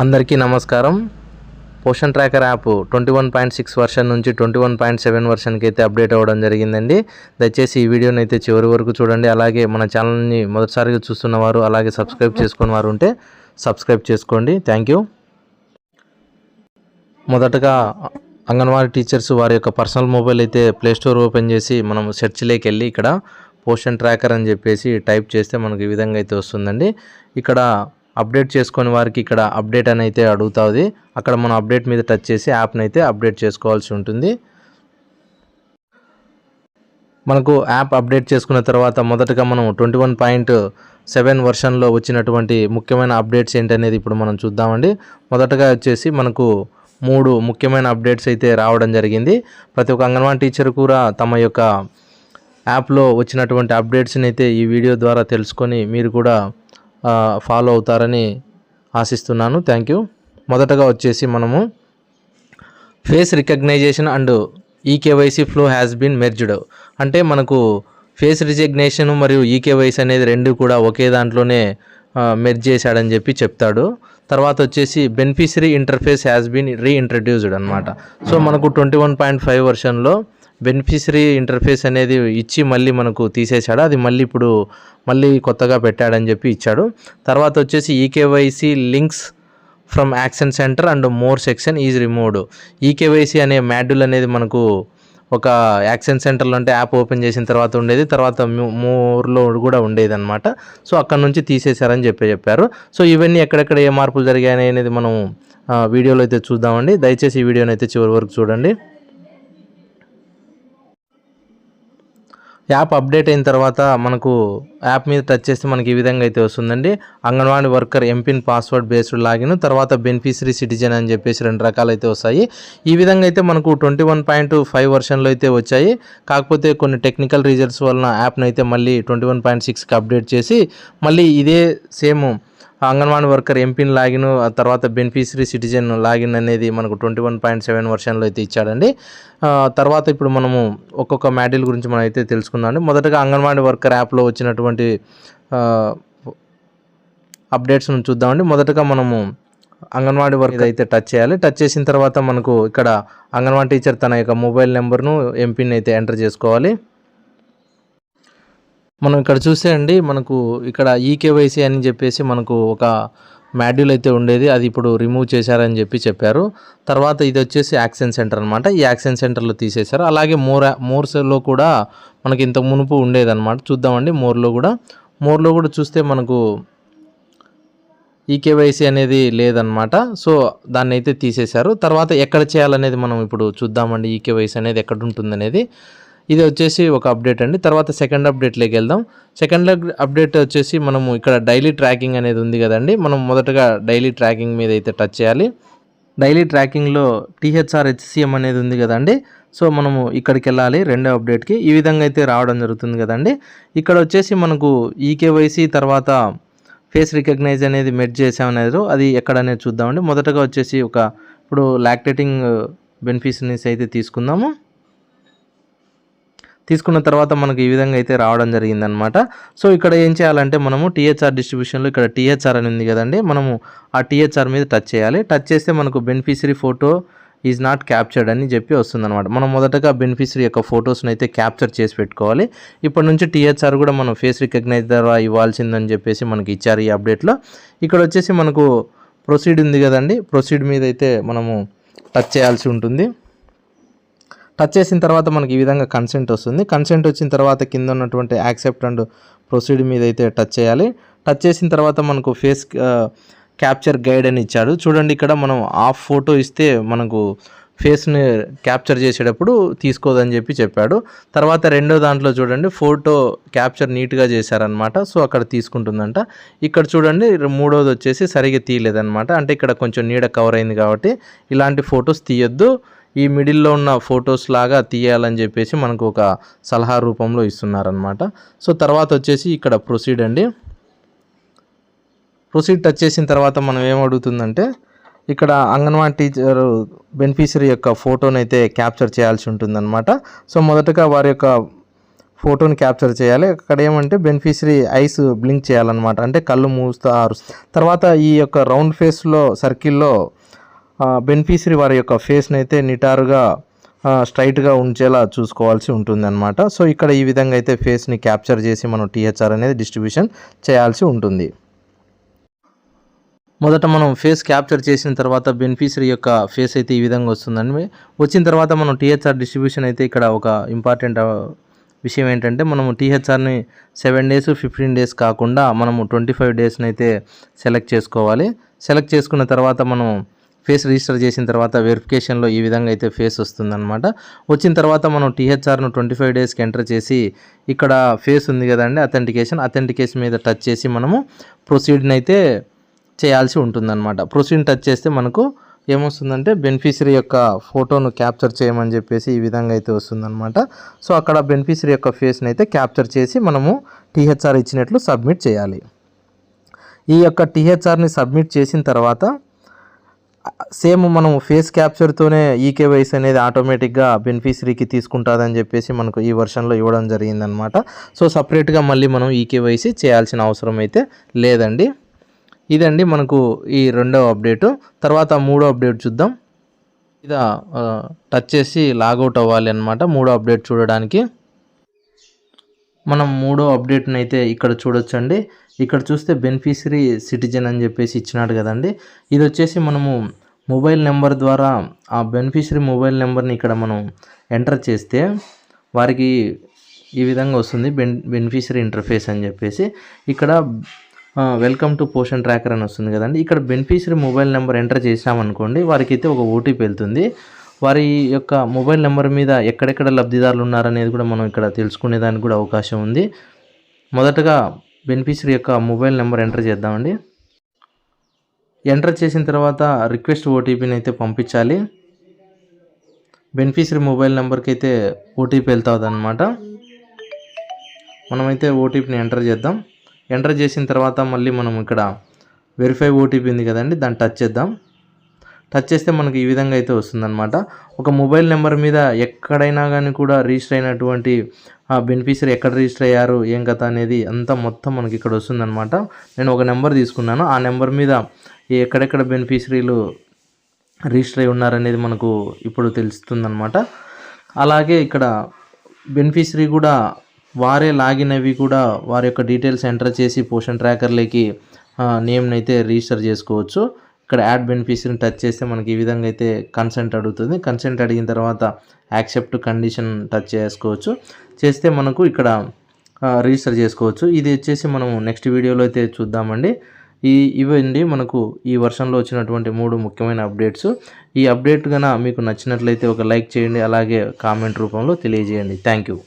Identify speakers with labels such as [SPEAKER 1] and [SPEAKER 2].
[SPEAKER 1] అందరికీ నమస్కారం. Poshan tracker app 21.6 version నుంచి 21.7 వర్షన్కి అయితే అప్డేట్ అవ్వడం జరిగిందండి. దయచేసి ఈ వీడియోని అయితే చివరి వరకు చూడండి. అలాగే మన ఛానల్ని మొదటిసారిగా చూస్తున్నవారు అలాగే సబ్స్క్రైబ్ చేసుకున్న వారు ఉంటే సబ్స్క్రైబ్ చేసుకోండి. Thank you. మొదటగా అంగన్వాడీ టీచర్స్ వారి యొక్క పర్సనల్ మొబైల్ అయితే ప్లేస్టోర్ ఓపెన్ చేసి మనం సెర్చ్లోకి వెళ్ళి ఇక్కడ పోషన్ ట్రాకర్ అని చెప్పేసి టైప్ చేస్తే మనకు ఈ విధంగా అయితే వస్తుందండి. ఇక్కడ అప్డేట్ చేసుకొని వారికి ఇక్కడ అప్డేట్ అని అయితే అడుగుతుంది. అక్కడ మనం అప్డేట్ మీద టచ్ చేసి యాప్ని అయితే అప్డేట్ చేసుకోవాల్సి ఉంటుంది. మనకు యాప్ అప్డేట్ చేసుకున్న తర్వాత మొదటగా మనం 21.7 వర్షన్లో వచ్చినటువంటి ముఖ్యమైన అప్డేట్స్ ఏంటనేది ఇప్పుడు మనం చూద్దామండి. మొదటగా వచ్చేసి మనకు 3 ముఖ్యమైన అప్డేట్స్ అయితే రావడం జరిగింది. ప్రతి ఒక్క అంగన్వాడీ టీచర్ కూడా తమ యొక్క యాప్లో వచ్చినటువంటి అప్డేట్స్ని అయితే ఈ వీడియో ద్వారా తెలుసుకొని మీరు కూడా ఫాలో అవుతారని ఆశిస్తున్నాను. Thank you. మొదటగా వచ్చేసి మనము face recognition and eKYC flow has been merged అంటే మనకు ఫేస్ రికగ్నిషన్ మరియు ఈకేవైసీ అనేది రెండు కూడా ఒకే దాంట్లోనే మెర్జ్ చేశాడని చెప్పి చెప్తాడు. తర్వాత వచ్చేసి బెనిఫిషరీ ఇంటర్ఫేస్ హ్యాస్ బీన్ రీఇంట్రడ్యూస్డ్ అనమాట. సో మనకు 21.5 వర్షన్లో బెనిఫిషరీ ఇంటర్ఫేస్ అనేది ఇచ్చి మళ్ళీ మనకు తీసేశాడు. అది మళ్ళీ కొత్తగా పెట్టాడని చెప్పి ఇచ్చాడు. తర్వాత వచ్చేసి eKYC links from action centre and more section is removed. EKYC అనే మాడ్యూల్ అనేది మనకు ఒక యాక్షన్ సెంటర్లో అంటే యాప్ ఓపెన్ చేసిన తర్వాత ఉండేది, తర్వాత మోర్లో కూడా ఉండేది అనమాట. సో అక్కడ నుంచి తీసేశారని చెప్పారు. సో ఇవన్నీ ఎక్కడెక్కడ ఏ మార్పులు జరిగాయి అనేది మనం వీడియోలో అయితే చూద్దామండి. దయచేసి ఈ వీడియోని అయితే చివరి వరకు చూడండి. యాప్ అప్డేట్ అయిన తర్వాత మనకు యాప్ మీద టచ్ చేస్తే మనకి ఈ విధంగా అయితే వస్తుందండి. Anganwadi worker MPIN password based login, తర్వాత బెనిఫిషరీ సిటిజన్ అని చెప్పేసి 2 రకాలు అయితే వస్తాయి. ఈ విధంగా అయితే మనకు 21.5 వర్షన్లో అయితే వచ్చాయి. కాకపోతే కొన్ని టెక్నికల్ రీజన్స్ వలన యాప్ను అయితే మళ్ళీ 21.6కి అప్డేట్ చేసి మళ్ళీ ఇదే same anganwadi worker MPIN login, తర్వాత బెనిఫిషరీ సిటిజన్ లాగిన్ అనేది మనకు 21.7 వర్షన్లో అయితే ఇచ్చాడండి. తర్వాత ఇప్పుడు మనము ఒక్కొక్క మాడ్యూల్ గురించి మనం అయితే తెలుసుకుందామండి. మొదటగా అంగన్వాడీ వర్కర్ యాప్లో వచ్చినటువంటి అప్డేట్స్ను చూద్దామండి. మొదటగా మనము అంగన్వాడీ వర్కర్ అయితే టచ్ చేయాలి. టచ్ చేసిన తర్వాత మనకు ఇక్కడ అంగన్వాడీ టీచర్ తన యొక్క మొబైల్ నెంబర్ను ఎంపిన్ అయితే ఎంటర్ చేసుకోవాలి. మనం ఇక్కడ చూస్తే అండి మనకు ఇక్కడ ఈకేవైసీ అని చెప్పేసి మనకు ఒక మాడ్యూల్ అయితే ఉండేది, అది ఇప్పుడు రిమూవ్ చేశారని చెప్పారు. తర్వాత ఇది వచ్చేసి యాక్షన్ సెంటర్ అనమాట. ఈ యాక్షన్ సెంటర్లో తీసేశారు. అలాగే మోర్స్లో కూడా మనకి ఇంతకు మునుపు ఉండేదన్నమాట. చూద్దామండి మోర్లో కూడా చూస్తే మనకు ఈకేవైసీ అనేది లేదనమాట. సో దాన్ని అయితే తీసేశారు. తర్వాత ఎక్కడ చేయాలనేది మనం ఇప్పుడు చూద్దామండి. ఈకేవైసీ అనేది ఎక్కడ ఉంటుందనేది ఇది వచ్చేసి ఒక అప్డేట్ అండి. తర్వాత సెకండ్ అప్డేట్లోకి వెళ్దాం. సెకండ్ అప్డేట్ వచ్చేసి మనము ఇక్కడ డైలీ ట్రాకింగ్ అనేది ఉంది కదండి. మనం మొదటగా డైలీ ట్రాకింగ్ మీద అయితే టచ్ చేయాలి. డైలీ ట్రాకింగ్లో టీహెచ్ఆర్ హెచ్సిఎం అనేది ఉంది కదండి. సో మనము ఇక్కడికి వెళ్ళాలి రెండో అప్డేట్కి. ఈ విధంగా అయితే రావడం జరుగుతుంది కదండి. ఇక్కడ వచ్చేసి మనకు ఈకేవైసీ తర్వాత ఫేస్ రికగ్నైజ్ అనేది మెర్జ్ చేసామనేది అది ఎక్కడనేది చూద్దామండి. మొదటగా వచ్చేసి ఇప్పుడు లాక్టేటింగ్ బెనిఫిషరీస్ అయితే తీసుకున్న తర్వాత మనకు ఈ విధంగా అయితే రావడం జరిగిందనమాట. సో ఇక్కడ ఏం చేయాలంటే మనము టీహెచ్ఆర్ డిస్ట్రిబ్యూషన్లో ఇక్కడ టీహెచ్ఆర్ అని ఉంది కదండి, మనము ఆ టీహెచ్ఆర్ మీద టచ్ చేయాలి. టచ్ చేస్తే మనకు beneficiary photo is not captured అని చెప్పి వస్తుందన్నమాట. మనం మొదటగా బెనిఫిషరీ యొక్క ఫొటోస్ని అయితే క్యాప్చర్ చేసి పెట్టుకోవాలి. ఇప్పటి నుంచి టీహెచ్ఆర్ కూడా మనం ఫేస్ రికగ్నైజ్ ద్వారా ఇవ్వాల్సిందని చెప్పేసి మనకి ఇచ్చారు ఈ అప్డేట్లో. ఇక్కడ వచ్చేసి మనకు ప్రొసీడ్ ఉంది కదండి, ప్రొసీడ్ మీద అయితే మనము టచ్ చేయాల్సి ఉంటుంది. టచ్ చేసిన తర్వాత మనకి ఈ విధంగా కన్సెంట్ వస్తుంది. కన్సెంట్ వచ్చిన తర్వాత కింద ఉన్నటువంటి యాక్సెప్ట్ అండ్ ప్రొసీడ్ మీద అయితే టచ్ చేయాలి. టచ్ చేసిన తర్వాత మనకు ఫేస్ క్యాప్చర్ గైడ్ అని ఇచ్చాడు. చూడండి ఇక్కడ మనం ఆఫ్ ఫోటో ఇస్తే మనకు ఫేస్ని క్యాప్చర్ చేసేటప్పుడు తీసుకోదని చెప్పాడు. తర్వాత రెండో దాంట్లో చూడండి ఫోటో క్యాప్చర్ నీట్గా చేశారనమాట. సో అక్కడ తీసుకుంటుందంట. ఇక్కడ చూడండి మూడోది వచ్చేసి సరిగ్గా తీయలేదన్నమాట. అంటే ఇక్కడ కొంచెం నీడ కవర్ అయింది కాబట్టి ఇలాంటి ఫొటోస్ తీయొద్దు, ఈ మిడిల్లో ఉన్న ఫొటోస్ లాగా తీయాలని చెప్పేసి మనకు ఒక సలహా రూపంలో ఇస్తున్నారనమాట. సో తర్వాత వచ్చేసి ఇక్కడ ప్రొసీడ్ అండి. ప్రొసీడ్ టచ్ చేసిన తర్వాత మనం ఏమడుగుతుందంటే ఇక్కడ అంగన్వాడీ టీచర్ బెనిఫిషరీ యొక్క ఫోటోని అయితే క్యాప్చర్ చేయాల్సి ఉంటుందన్నమాట. సో మొదటగా వారి యొక్క ఫోటోని క్యాప్చర్ చేయాలి. అక్కడ ఏమంటే బెనిఫిషరీ ఐస్ బ్లింక్ చేయాలన్నమాట, అంటే కళ్ళు మూస్తా తర్వాత ఈ యొక్క రౌండ్ ఫేస్లో సర్కిల్లో బెనిఫిషరీ వారి యొక్క ఫేస్ని అయితే నిటారుగా స్ట్రైట్గా ఉంచేలా చూసుకోవాల్సి ఉంటుంది అనమాట. సో ఇక్కడ ఈ విధంగా అయితే ఫేస్ని క్యాప్చర్ చేసి మనం టీహెచ్ఆర్ అనేది డిస్ట్రిబ్యూషన్ చేయాల్సి ఉంటుంది. మొదట మనం ఫేస్ క్యాప్చర్ చేసిన తర్వాత బెనిఫిషరీ యొక్క ఫేస్ అయితే ఈ విధంగా వస్తుందండి. వచ్చిన తర్వాత మనం టీహెచ్ఆర్ డిస్ట్రిబ్యూషన్ అయితే ఇక్కడ ఒక ఇంపార్టెంట్ విషయం ఏంటంటే మనము టీహెచ్ఆర్ని 7 days 15 days కాకుండా మనము 25 daysని అయితే సెలెక్ట్ చేసుకోవాలి. సెలెక్ట్ చేసుకున్న తర్వాత మనం ఫేస్ రిజిస్టర్ చేసిన తర్వాత వెరిఫికేషన్లో ఈ విధంగా అయితే ఫేస్ వస్తుందన్నమాట. వచ్చిన తర్వాత మనం టీహెచ్ఆర్ను 25 daysకి ఎంటర్ చేసి ఇక్కడ ఫేస్ ఉంది కదండి అథెంటికేషన్ మీద టచ్ చేసి మనము ప్రొసీడ్ని అయితే చేయాల్సి ఉంటుందన్నమాట. ప్రొసీడ్ని టచ్ చేస్తే మనకు ఏమొస్తుందంటే బెనిఫిషరీ యొక్క ఫోటోను క్యాప్చర్ చేయమని చెప్పేసి ఈ విధంగా అయితే వస్తుందన్నమాట. సో అక్కడ బెనిఫిషరీ యొక్క ఫేస్ని అయితే క్యాప్చర్ చేసి మనము టీహెచ్ఆర్ ఇచ్చినట్లు సబ్మిట్ చేయాలి. ఈ యొక్క టీహెచ్ఆర్ని సబ్మిట్ చేసిన తర్వాత సేమ్ మనం ఫేస్ క్యాప్చర్తోనే ఈకేవైసీ అనేది ఆటోమేటిక్గా బెనిఫిషరీకి తీసుకుంటుందని చెప్పేసి మనకు ఈ వర్షన్లో ఇవ్వడం జరిగిందనమాట. సో సపరేట్గా మళ్ళీ మనం ఈకేవైసీ చేయాల్సిన అవసరం అయితే లేదండి. ఇదండి మనకు ఈ రెండవ అప్డేటు. తర్వాత మూడో అప్డేట్ చూద్దాం. ఇది టచ్ చేసి లాగౌట్ అవ్వాలి అనమాట మూడో అప్డేట్ చూడడానికి. మనం మూడో అప్డేట్ని అయితే ఇక్కడ చూడొచ్చండి. ఇక్కడ చూస్తే బెనిఫిషరీ సిటిజన్ అని చెప్పేసి ఇచ్చినాడు కదండి. ఇది వచ్చేసి మనము మొబైల్ నెంబర్ ద్వారా ఆ బెనిఫిషరీ మొబైల్ నెంబర్ని ఇక్కడ మనం ఎంటర్ చేస్తే వారికి ఈ విధంగా వస్తుంది బెనిఫిషరీ ఇంటర్ఫేస్ అని చెప్పేసి. ఇక్కడ వెల్కమ్ టు పోషన్ ట్రాకర్ అని వస్తుంది కదండి. ఇక్కడ బెనిఫిషరీ మొబైల్ నెంబర్ ఎంటర్ చేసామనుకోండి వారికి అయితే ఒక ఓటీపీ వెళ్తుంది. వారి యొక్క మొబైల్ నెంబర్ మీద ఎక్కడెక్కడ లబ్ధిదారులు ఉన్నారనేది కూడా మనం ఇక్కడ తెలుసుకునేదానికి కూడా అవకాశం ఉంది. మొదటగా బెనిఫిషరీ యొక్క మొబైల్ నెంబర్ ఎంటర్ చేద్దామండి. ఎంటర్ చేసిన తర్వాత రిక్వెస్ట్ ఓటీపీని అయితే పంపించాలి. బెనిఫిషరీ మొబైల్ నెంబర్కి అయితే ఓటీపీ వెళ్తుంది అనమాట. మనమైతే ఓటీపీని ఎంటర్ చేద్దాం. ఎంటర్ చేసిన తర్వాత మళ్ళీ మనం ఇక్కడ వెరిఫై ఓటీపీ ఉంది కదండి, దాన్ని టచ్ చేద్దాం. టచ్ చేస్తే మనకి ఈ విధంగా అయితే వస్తుందన్నమాట. ఒక మొబైల్ నెంబర్ మీద ఎక్కడైనా కానీ కూడా రిజిస్టర్ అయినటువంటి ఆ బెనిఫిషరీ ఎక్కడ రిజిస్టర్ అయ్యారు ఏం కథ అనేది అంతా మొత్తం మనకి ఇక్కడ వస్తుందన్నమాట. నేను ఒక నెంబర్ తీసుకున్నాను. ఆ నెంబర్ మీద ఎక్కడెక్కడ బెనిఫిషరీలు రిజిస్టర్ అయి ఉన్నారనేది మనకు ఇప్పుడు తెలుస్తుందన్నమాట. అలాగే ఇక్కడ బెనిఫిషరీ కూడా వారే లాగిన్ అవి కూడా వారి యొక్క డీటెయిల్స్ ఎంటర్ చేసి పోషన్ ట్రాకర్లోకి నేమ్ని అయితే రిజిస్టర్ చేసుకోవచ్చు. ఇక్కడ యాడ్ బెనిఫిషరీని టచ్ చేస్తే మనకి ఈ విధంగా అయితే కన్సెంట్ అడుగుతుంది. కన్సెంట్ అడిగిన తర్వాత యాక్సెప్ట్ కండిషన్ టచ్ చేసుకోవచ్చు. చేస్తే మనకు ఇక్కడ రిజిస్టర్ చేసుకోవచ్చు. ఇది వచ్చేసి మనం నెక్స్ట్ వీడియోలో అయితే చూద్దామండి. ఇవండి మనకు ఈ వర్షన్లో వచ్చినటువంటి 3 ముఖ్యమైన అప్డేట్స్. ఈ అప్డేట్ కన్నా మీకు నచ్చినట్లయితే ఒక లైక్ చేయండి, అలాగే కామెంట్ రూపంలో తెలియజేయండి. Thank you.